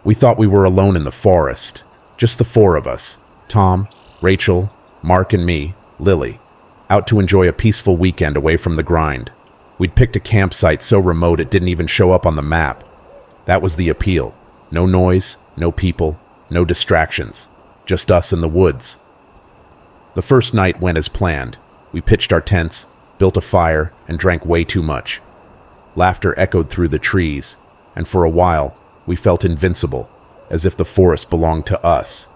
We thought we were alone in the forest. Just the four of us. Tom, Rachel, Mark, and me, Lily. Out to enjoy a peaceful weekend away from the grind. We'd picked a campsite so remote it didn't even show up on the map. That was the appeal. No noise, no people, no distractions. Just us in the woods. The first night went as planned. We pitched our tents, built a fire, and drank way too much. Laughter echoed through the trees, and for a while, we felt invincible, as if the forest belonged to us.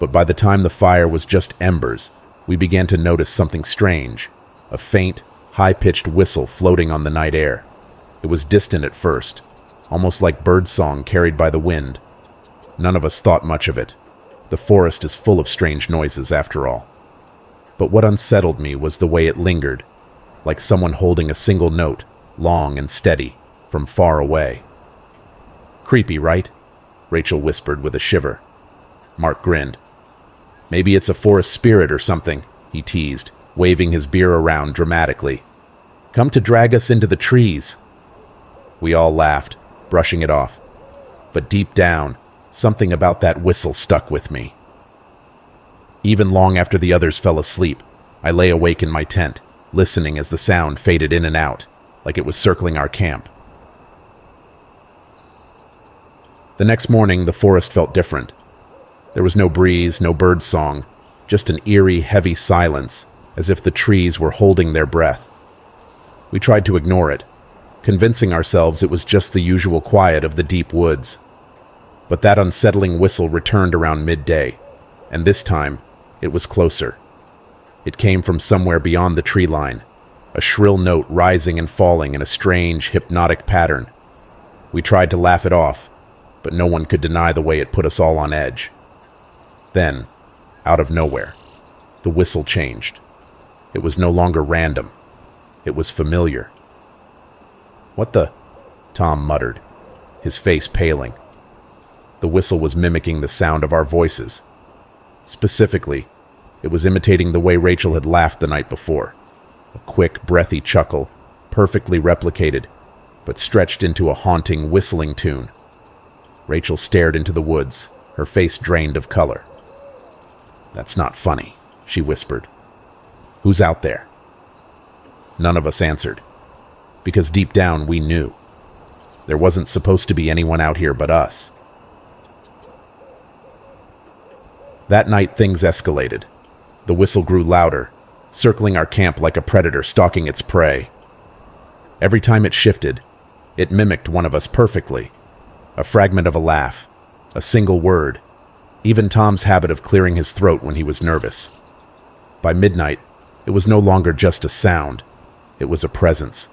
But by the time the fire was just embers, we began to notice something strange. A faint, high-pitched whistle floating on the night air. It was distant at first, almost like birdsong carried by the wind. None of us thought much of it. The forest is full of strange noises, after all. But what unsettled me was the way it lingered, like someone holding a single note, long and steady, from far away. "Creepy, right?" Rachel whispered with a shiver. Mark grinned. "Maybe it's a forest spirit or something," he teased, waving his beer around dramatically. "Come to drag us into the trees." We all laughed, brushing it off. But deep down, something about that whistle stuck with me. Even long after the others fell asleep, I lay awake in my tent, listening as the sound faded in and out, like it was circling our camp. The next morning, the forest felt different. There was no breeze, no bird song, just an eerie, heavy silence, as if the trees were holding their breath. We tried to ignore it, convincing ourselves it was just the usual quiet of the deep woods. But that unsettling whistle returned around midday, and this time, it was closer. It came from somewhere beyond the tree line, a shrill note rising and falling in a strange, hypnotic pattern. We tried to laugh it off, but no one could deny the way it put us all on edge. Then, out of nowhere, the whistle changed. It was no longer random. It was familiar. "What the?" Tom muttered, his face paling. The whistle was mimicking the sound of our voices. Specifically, it was imitating the way Rachel had laughed the night before. A quick, breathy chuckle, perfectly replicated, but stretched into a haunting, whistling tune. Rachel stared into the woods, her face drained of color. "That's not funny," she whispered. "Who's out there?" None of us answered, because deep down we knew. There wasn't supposed to be anyone out here but us. That night things escalated. The whistle grew louder, circling our camp like a predator stalking its prey. Every time it shifted, it mimicked one of us perfectly. A fragment of a laugh, a single word, even Tom's habit of clearing his throat when he was nervous. By midnight, it was no longer just a sound, it was a presence.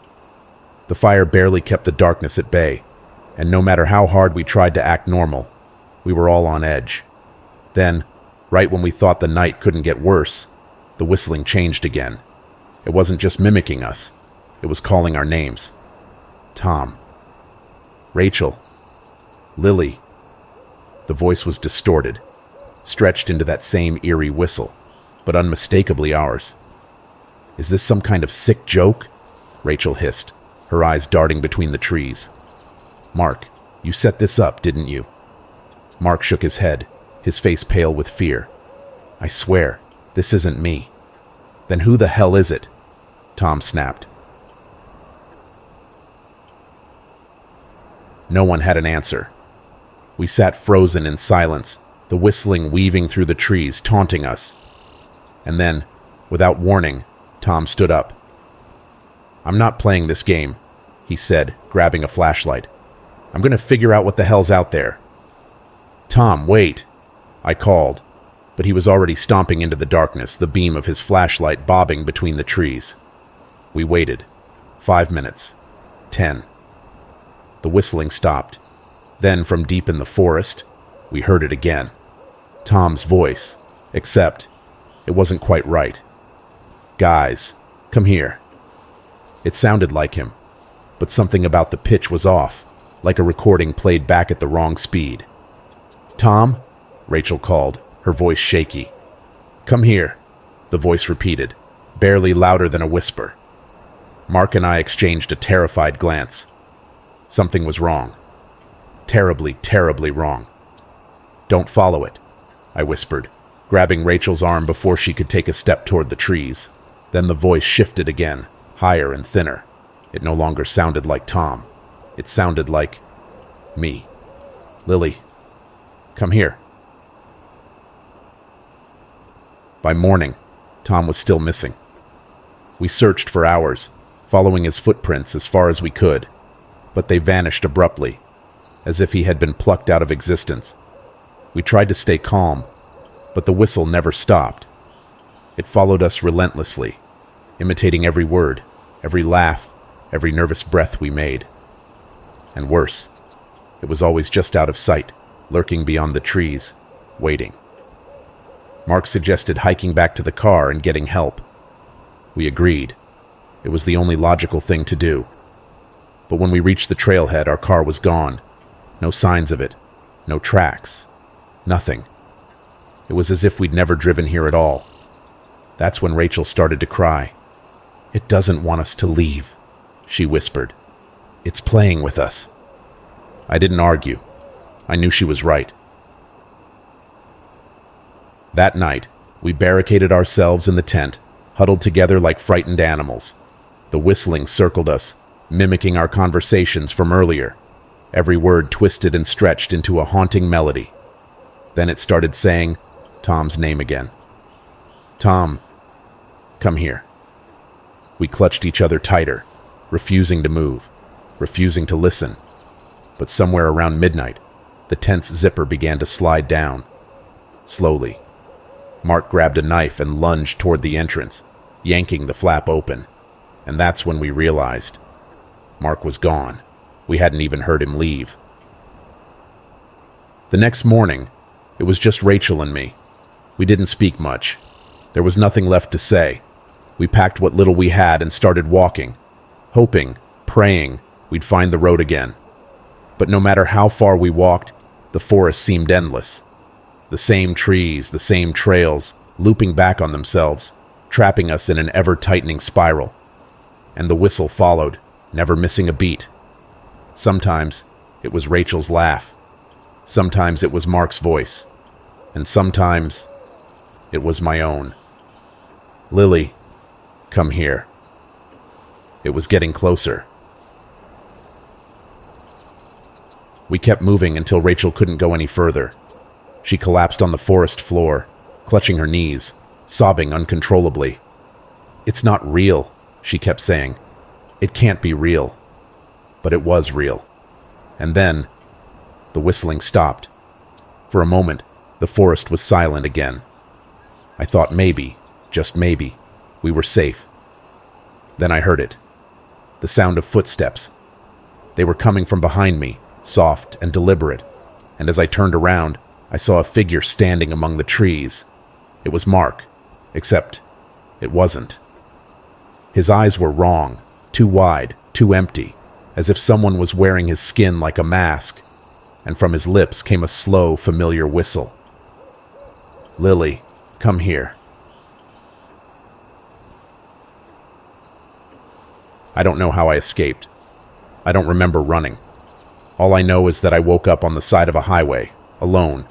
The fire barely kept the darkness at bay, and no matter how hard we tried to act normal, we were all on edge. Then, right when we thought the night couldn't get worse, the whistling changed again. It wasn't just mimicking us, it was calling our names. Tom. Rachel. Lily. The voice was distorted, stretched into that same eerie whistle, but unmistakably ours. "Is this some kind of sick joke?" Rachel hissed, her eyes darting between the trees. "Mark, you set this up, didn't you?" Mark shook his head, his face pale with fear. "I swear, this isn't me." "Then who the hell is it?" Tom snapped. No one had an answer. We sat frozen in silence, the whistling weaving through the trees, taunting us. And then, without warning, Tom stood up. "I'm not playing this game," he said, grabbing a flashlight. "I'm going to figure out what the hell's out there." "Tom, wait," I called, but he was already stomping into the darkness, the beam of his flashlight bobbing between the trees. We waited. 5 minutes. 10. The whistling stopped. Then, from deep in the forest, we heard it again. Tom's voice, except it wasn't quite right. "Guys, come here." It sounded like him, but something about the pitch was off, like a recording played back at the wrong speed. "Tom?" Rachel called, her voice shaky. "Come here," the voice repeated, barely louder than a whisper. Mark and I exchanged a terrified glance. Something was wrong. Terribly, terribly wrong. "Don't follow it," I whispered, grabbing Rachel's arm before she could take a step toward the trees. Then the voice shifted again, higher and thinner. It no longer sounded like Tom. It sounded like me. "Lily, come here." By morning, Tom was still missing. We searched for hours, following his footprints as far as we could, but they vanished abruptly, as if he had been plucked out of existence. We tried to stay calm, but the whistle never stopped. It followed us relentlessly, imitating every word, every laugh, every nervous breath we made. And worse, it was always just out of sight, lurking beyond the trees, waiting. Mark suggested hiking back to the car and getting help. We agreed. It was the only logical thing to do. But when we reached the trailhead, our car was gone. No signs of it. No tracks. Nothing. It was as if we'd never driven here at all. That's when Rachel started to cry. "It doesn't want us to leave," she whispered. "It's playing with us." I didn't argue. I knew she was right. That night, we barricaded ourselves in the tent, huddled together like frightened animals. The whistling circled us, mimicking our conversations from earlier, every word twisted and stretched into a haunting melody. Then it started saying Tom's name again. "Tom, come here." We clutched each other tighter, refusing to move, refusing to listen. But somewhere around midnight, the tent's zipper began to slide down. Slowly. Mark grabbed a knife and lunged toward the entrance, yanking the flap open. And that's when we realized. Mark was gone. We hadn't even heard him leave. The next morning, it was just Rachel and me. We didn't speak much. There was nothing left to say. We packed what little we had and started walking, hoping, praying, we'd find the road again. But no matter how far we walked, the forest seemed endless. The same trees, the same trails, looping back on themselves, trapping us in an ever-tightening spiral. And the whistle followed, never missing a beat. Sometimes it was Rachel's laugh. Sometimes it was Mark's voice. And sometimes it was my own. "Lily, come here." It was getting closer. We kept moving until Rachel couldn't go any further. She collapsed on the forest floor, clutching her knees, sobbing uncontrollably. "It's not real," she kept saying. "It can't be real." But it was real. And then, the whistling stopped. For a moment, the forest was silent again. I thought maybe, just maybe, we were safe. Then I heard it. The sound of footsteps. They were coming from behind me, soft and deliberate, and as I turned around, I saw a figure standing among the trees. It was Mark, except it wasn't. His eyes were wrong, too wide, too empty, as if someone was wearing his skin like a mask, and from his lips came a slow, familiar whistle. "Lily, come here." I don't know how I escaped. I don't remember running. All I know is that I woke up on the side of a highway, alone,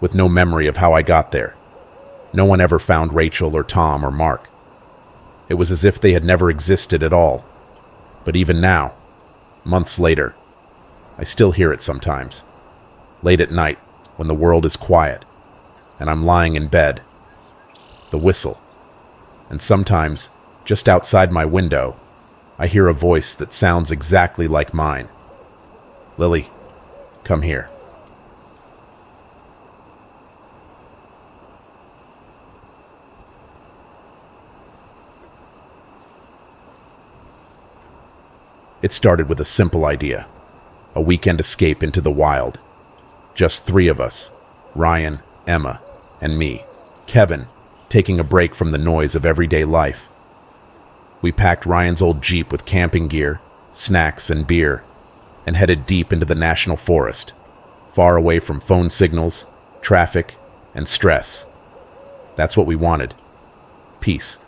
with no memory of how I got there. No one ever found Rachel or Tom or Mark. It was as if they had never existed at all. But even now, months later, I still hear it sometimes. Late at night, when the world is quiet, and I'm lying in bed. The whistle. And sometimes, just outside my window, I hear a voice that sounds exactly like mine. "Lily, come here." It started with a simple idea. A weekend escape into the wild. Just 3 of us. Ryan, Emma, and me. Kevin, taking a break from the noise of everyday life. We packed Ryan's old Jeep with camping gear, snacks, and beer, and headed deep into the national forest, far away from phone signals, traffic, and stress. That's what we wanted. Peace.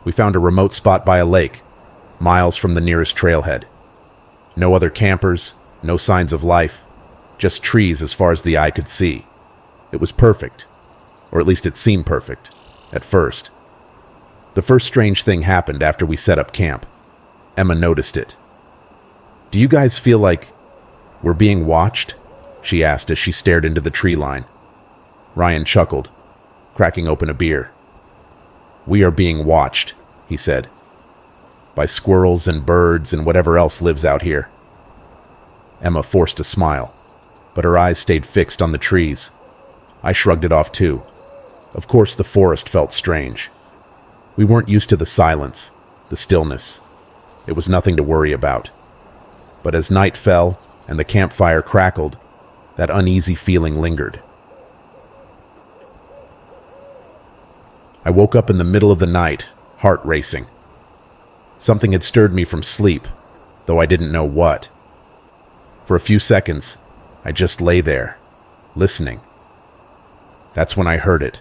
We found a remote spot by a lake, miles from the nearest trailhead. No other campers, no signs of life, just trees as far as the eye could see. It was perfect, or at least it seemed perfect, at first. The first strange thing happened after we set up camp. Emma noticed it. "Do you guys feel like we're being watched?" she asked as she stared into the tree line. Ryan chuckled, cracking open a beer. "We are being watched," he said, "by squirrels and birds and whatever else lives out here." Emma forced a smile, but her eyes stayed fixed on the trees. I shrugged it off too. Of course the forest felt strange. We weren't used to the silence, the stillness. It was nothing to worry about. But as night fell and the campfire crackled, that uneasy feeling lingered. I woke up in the middle of the night, heart racing. Something had stirred me from sleep, though I didn't know what. For a few seconds, I just lay there, listening. That's when I heard it,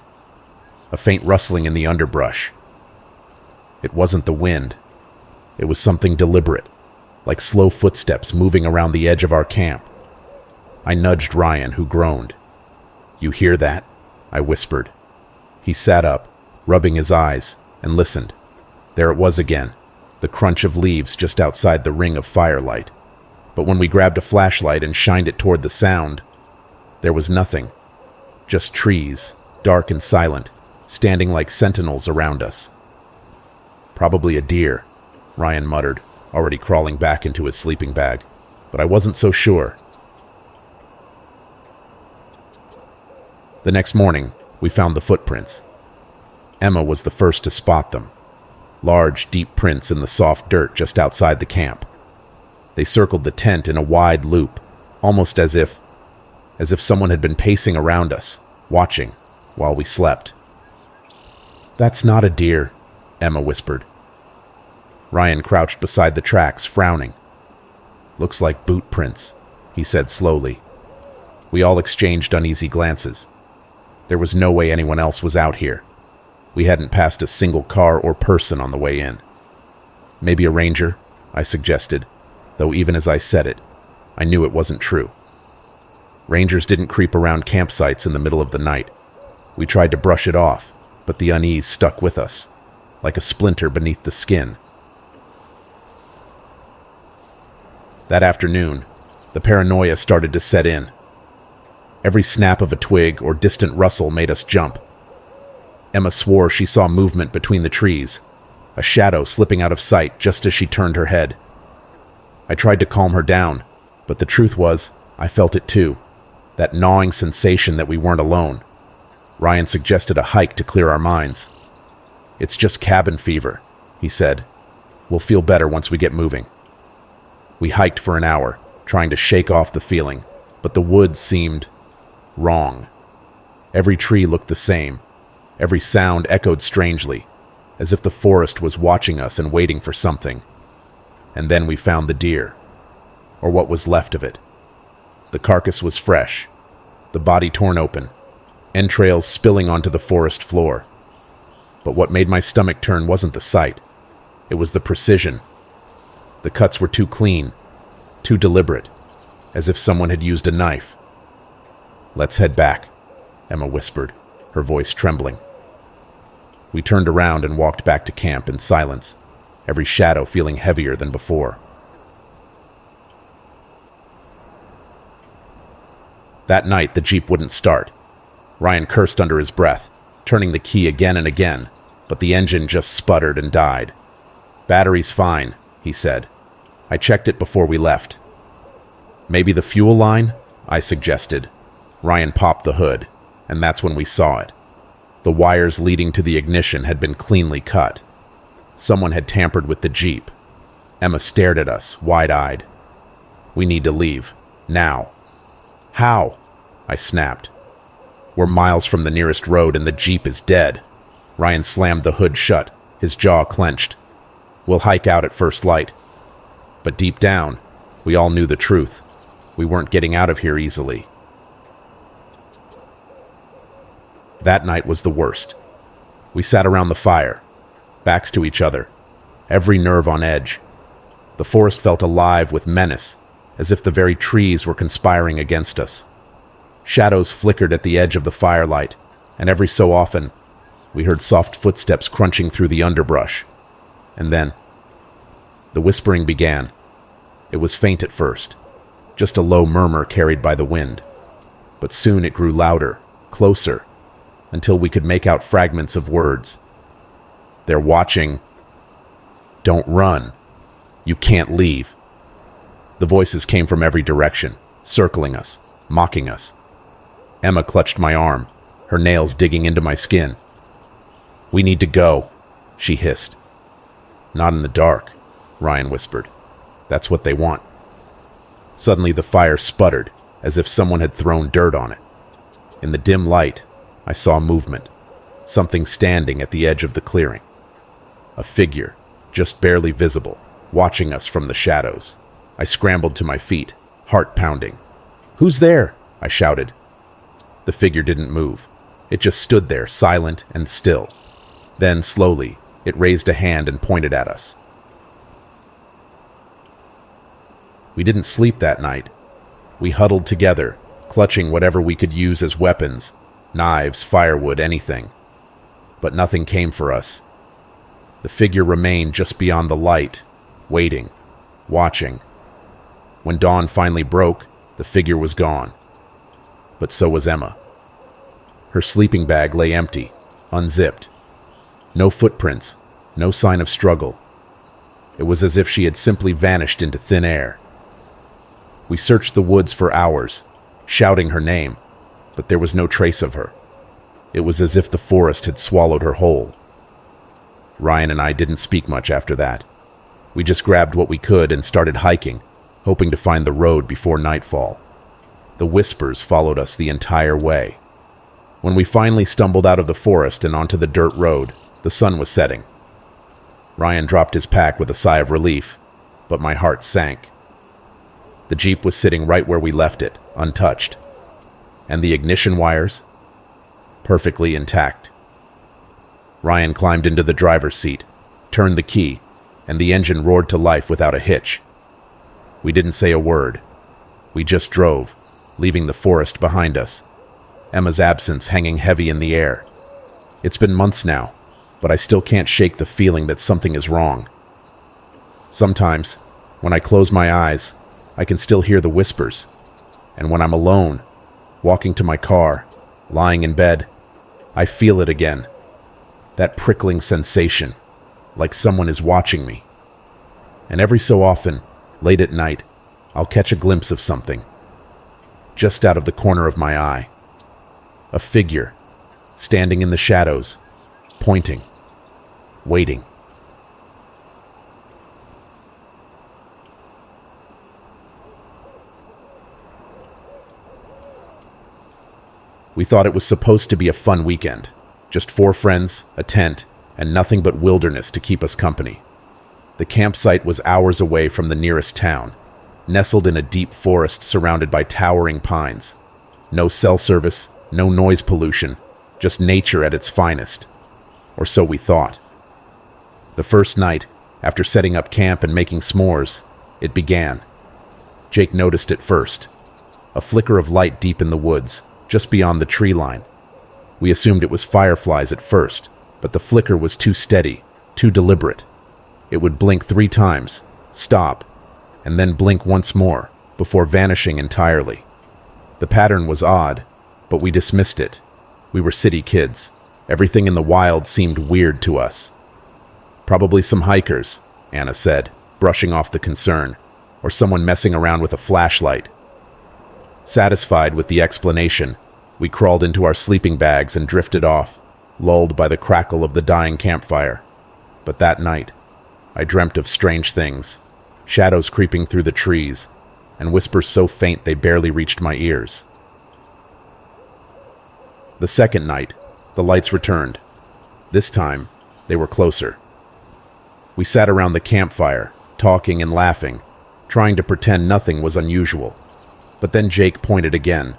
a faint rustling in the underbrush. It wasn't the wind. It was something deliberate, like slow footsteps moving around the edge of our camp. I nudged Ryan, who groaned. "You hear that?" I whispered. He sat up, rubbing his eyes, and listened. There it was again, the crunch of leaves just outside the ring of firelight. But when we grabbed a flashlight and shined it toward the sound, there was nothing. Just trees, dark and silent, standing like sentinels around us. "Probably a deer," Ryan muttered, already crawling back into his sleeping bag. But I wasn't so sure. The next morning, we found the footprints. Emma was the first to spot them. Large, deep prints in the soft dirt just outside the camp. They circled the tent in a wide loop, almost as if someone had been pacing around us, watching, while we slept. "That's not a deer," Emma whispered. Ryan crouched beside the tracks, frowning. "Looks like boot prints," he said slowly. We all exchanged uneasy glances. There was no way anyone else was out here. We hadn't passed a single car or person on the way in. "Maybe a ranger," I suggested, though even as I said it, I knew it wasn't true. Rangers didn't creep around campsites in the middle of the night. We tried to brush it off, but the unease stuck with us, like a splinter beneath the skin. That afternoon, the paranoia started to set in. Every snap of a twig or distant rustle made us jump. Emma swore she saw movement between the trees, a shadow slipping out of sight just as she turned her head. I tried to calm her down, but the truth was, I felt it too, that gnawing sensation that we weren't alone. Ryan suggested a hike to clear our minds. "It's just cabin fever," he said. "We'll feel better once we get moving." We hiked for an hour, trying to shake off the feeling, but the woods seemed wrong. Every tree looked the same. Every sound echoed strangely, as if the forest was watching us and waiting for something. And then we found the deer, or what was left of it. The carcass was fresh, the body torn open, entrails spilling onto the forest floor. But what made my stomach turn wasn't the sight. It was the precision. The cuts were too clean, too deliberate, as if someone had used a knife. "Let's head back," Emma whispered, her voice trembling. We turned around and walked back to camp in silence, every shadow feeling heavier than before. That night, the Jeep wouldn't start. Ryan cursed under his breath, turning the key again and again, but the engine just sputtered and died. "Battery's fine," he said. "I checked it before we left." "Maybe the fuel line?" I suggested. Ryan popped the hood, and that's when we saw it. The wires leading to the ignition had been cleanly cut. Someone had tampered with the Jeep. Emma stared at us, wide-eyed. "We need to leave. Now." "How?" I snapped. "We're miles from the nearest road and the Jeep is dead." Ryan slammed the hood shut, his jaw clenched. "We'll hike out at first light." But deep down, we all knew the truth. We weren't getting out of here easily. That night was the worst. We sat around the fire, backs to each other, every nerve on edge. The forest felt alive with menace, as if the very trees were conspiring against us. Shadows flickered at the edge of the firelight, and every so often, we heard soft footsteps crunching through the underbrush. And then, the whispering began. It was faint at first, just a low murmur carried by the wind. But soon it grew louder, closer, until we could make out fragments of words. "They're watching. Don't run. You can't leave." The voices came from every direction, circling us, mocking us. Emma clutched my arm, her nails digging into my skin. "We need to go," she hissed. "Not in the dark," Ryan whispered. "That's what they want." Suddenly the fire sputtered, as if someone had thrown dirt on it. In the dim light, I saw movement, something standing at the edge of the clearing. A figure, just barely visible, watching us from the shadows. I scrambled to my feet, heart pounding. "Who's there?" I shouted. The figure didn't move. It just stood there, silent and still. Then, slowly, it raised a hand and pointed at us. We didn't sleep that night. We huddled together, clutching whatever we could use as weapons, knives, firewood, anything. But nothing came for us. The figure remained just beyond the light, waiting, watching. When dawn finally broke, the figure was gone. But so was Emma. Her sleeping bag lay empty, unzipped. No footprints, no sign of struggle. It was as if she had simply vanished into thin air. We searched the woods for hours, shouting her name, but there was no trace of her. It was as if the forest had swallowed her whole. Ryan and I didn't speak much after that. We just grabbed what we could and started hiking, hoping to find the road before nightfall. The whispers followed us the entire way. When we finally stumbled out of the forest and onto the dirt road, the sun was setting. Ryan dropped his pack with a sigh of relief, but my heart sank. The Jeep was sitting right where we left it, untouched. And the ignition wires? Perfectly intact. Ryan climbed into the driver's seat, turned the key, and the engine roared to life without a hitch. We didn't say a word. We just drove, leaving the forest behind us, Emma's absence hanging heavy in the air. It's been months now, but I still can't shake the feeling that something is wrong. Sometimes, when I close my eyes, I can still hear the whispers, and when I'm alone, walking to my car, lying in bed, I feel it again. That prickling sensation, like someone is watching me. And every so often, late at night, I'll catch a glimpse of something, just out of the corner of my eye. A figure, standing in the shadows, pointing, waiting. We thought it was supposed to be a fun weekend. Just 4 friends, a tent, and nothing but wilderness to keep us company. The campsite was hours away from the nearest town, nestled in a deep forest surrounded by towering pines. No cell service, no noise pollution, just nature at its finest. Or so we thought. The first night, after setting up camp and making s'mores, it began. Jake noticed it first. A flicker of light deep in the woods, just beyond the tree line. We assumed it was fireflies at first, but the flicker was too steady, too deliberate. It would blink 3 times, stop, and then blink once more, before vanishing entirely. The pattern was odd, but we dismissed it. We were city kids. Everything in the wild seemed weird to us. "Probably some hikers," Anna said, brushing off the concern, "or someone messing around with a flashlight." Satisfied with the explanation, we crawled into our sleeping bags and drifted off, lulled by the crackle of the dying campfire. But that night, I dreamt of strange things, shadows creeping through the trees, and whispers so faint they barely reached my ears. The second night, the lights returned. This time, they were closer. We sat around the campfire, talking and laughing, trying to pretend nothing was unusual. But then Jake pointed again,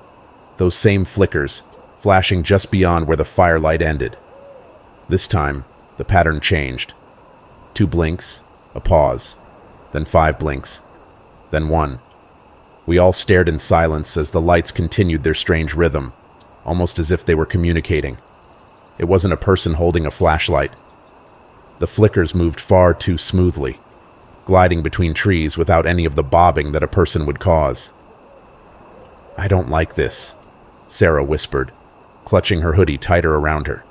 those same flickers, flashing just beyond where the firelight ended. This time, the pattern changed. 2 blinks, a pause, then 5 blinks, then 1. We all stared in silence as the lights continued their strange rhythm, almost as if they were communicating. It wasn't a person holding a flashlight. The flickers moved far too smoothly, gliding between trees without any of the bobbing that a person would cause. "I don't like this," Sarah whispered, clutching her hoodie tighter around her.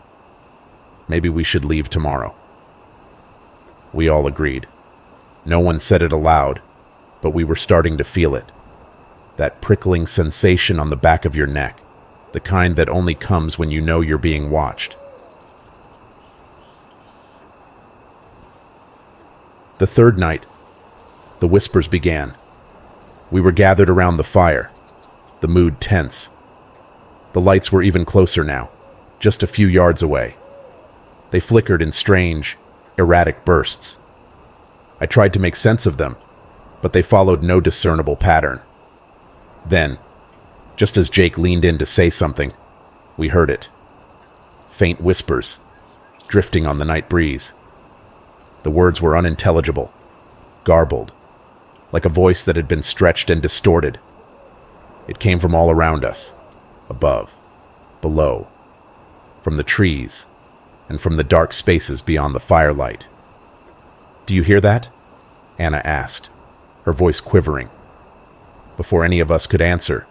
"Maybe we should leave tomorrow." We all agreed. No one said it aloud, but we were starting to feel it. That prickling sensation on the back of your neck, the kind that only comes when you know you're being watched. The third night, the whispers began. We were gathered around the fire, the mood tense. The lights were even closer now, just a few yards away. They flickered in strange, erratic bursts. I tried to make sense of them, but they followed no discernible pattern. Then, just as Jake leaned in to say something, we heard it. Faint whispers, drifting on the night breeze. The words were unintelligible, garbled, like a voice that had been stretched and distorted. It came from all around us, above, below, from the trees, and from the dark spaces beyond the firelight. "Do you hear that?" Anna asked, her voice quivering. Before any of us could answer,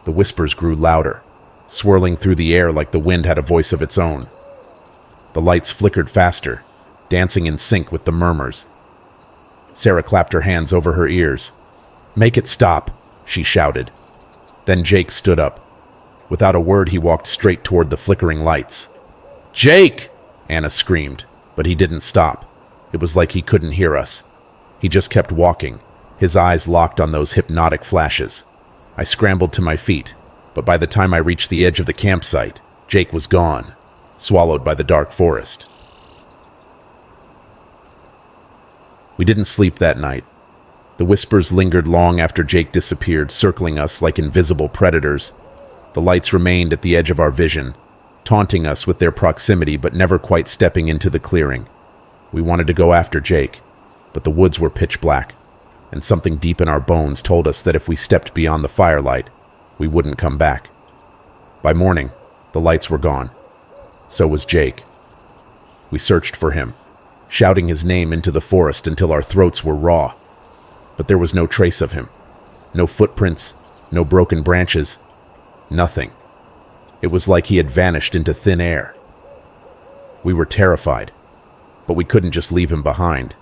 the whispers grew louder, swirling through the air like the wind had a voice of its own. The lights flickered faster, dancing in sync with the murmurs. Sarah clapped her hands over her ears. "Make it stop," she shouted. Then Jake stood up. Without a word, he walked straight toward the flickering lights. "Jake!" Anna screamed, but he didn't stop. It was like he couldn't hear us. He just kept walking, his eyes locked on those hypnotic flashes. I scrambled to my feet, but by the time I reached the edge of the campsite, Jake was gone, swallowed by the dark forest. We didn't sleep that night. The whispers lingered long after Jake disappeared, circling us like invisible predators. The lights remained at the edge of our vision, taunting us with their proximity but never quite stepping into the clearing. We wanted to go after Jake, but the woods were pitch black, and something deep in our bones told us that if we stepped beyond the firelight, we wouldn't come back. By morning, the lights were gone. So was Jake. We searched for him, shouting his name into the forest until our throats were raw. But there was no trace of him. No footprints, no broken branches, nothing. It was like he had vanished into thin air. We were terrified, but we couldn't just leave him behind.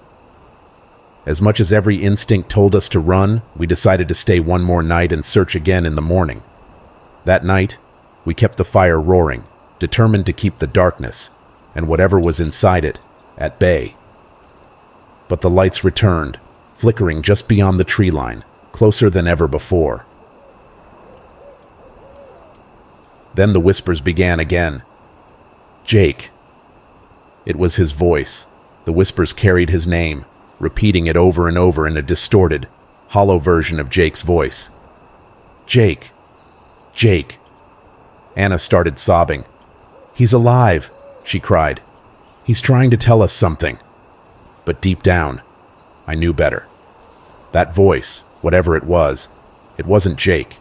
As much as every instinct told us to run, we decided to stay one more night and search again in the morning. That night, we kept the fire roaring, determined to keep the darkness, and whatever was inside it, at bay. But the lights returned, flickering just beyond the tree line, closer than ever before. Then the whispers began again. "Jake." It was his voice. The whispers carried his name, repeating it over and over in a distorted, hollow version of Jake's voice. "Jake. Jake." Anna started sobbing. "He's alive," she cried. "He's trying to tell us something." But deep down, I knew better. That voice, whatever it wasn't Jake.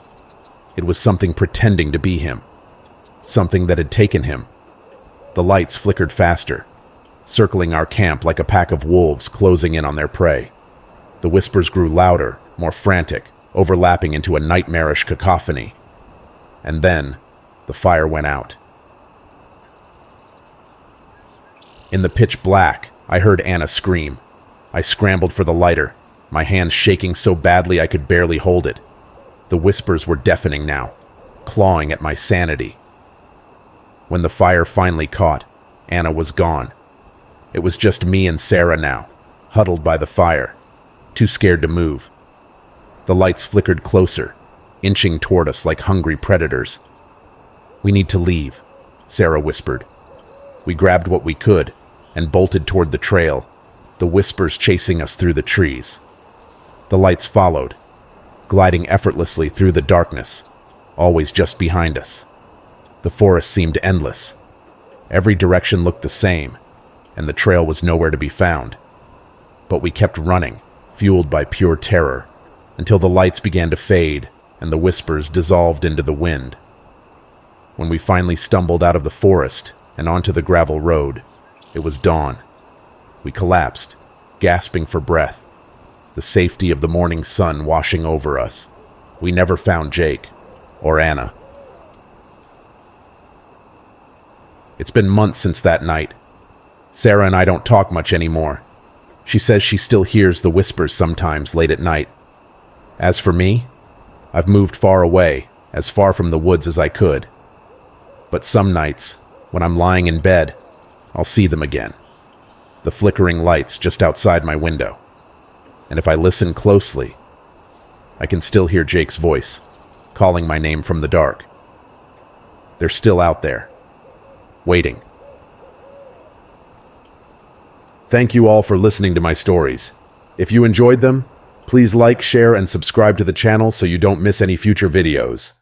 It was something pretending to be him. Something that had taken him. The lights flickered faster, circling our camp like a pack of wolves closing in on their prey. The whispers grew louder, more frantic, overlapping into a nightmarish cacophony. And then, the fire went out. In the pitch black, I heard Anna scream. I scrambled for the lighter, my hands shaking so badly I could barely hold it. The whispers were deafening now, clawing at my sanity. When the fire finally caught, Anna was gone. It was just me and Sarah now, huddled by the fire, too scared to move. The lights flickered closer, inching toward us like hungry predators. "We need to leave," Sarah whispered. We grabbed what we could and bolted toward the trail, the whispers chasing us through the trees. The lights followed, gliding effortlessly through the darkness, always just behind us. The forest seemed endless. Every direction looked the same, and the trail was nowhere to be found. But we kept running, fueled by pure terror, until the lights began to fade and the whispers dissolved into the wind. When we finally stumbled out of the forest and onto the gravel road, it was dawn. We collapsed, gasping for breath, the safety of the morning sun washing over us. We never found Jake or Anna. It's been months since that night. Sarah and I don't talk much anymore. She says she still hears the whispers sometimes late at night. As for me, I've moved far away, as far from the woods as I could. But some nights, when I'm lying in bed, I'll see them again. The flickering lights just outside my window. And if I listen closely, I can still hear Jake's voice, calling my name from the dark. They're still out there, waiting. Thank you all for listening to my stories. If you enjoyed them, please like, share, and subscribe to the channel so you don't miss any future videos.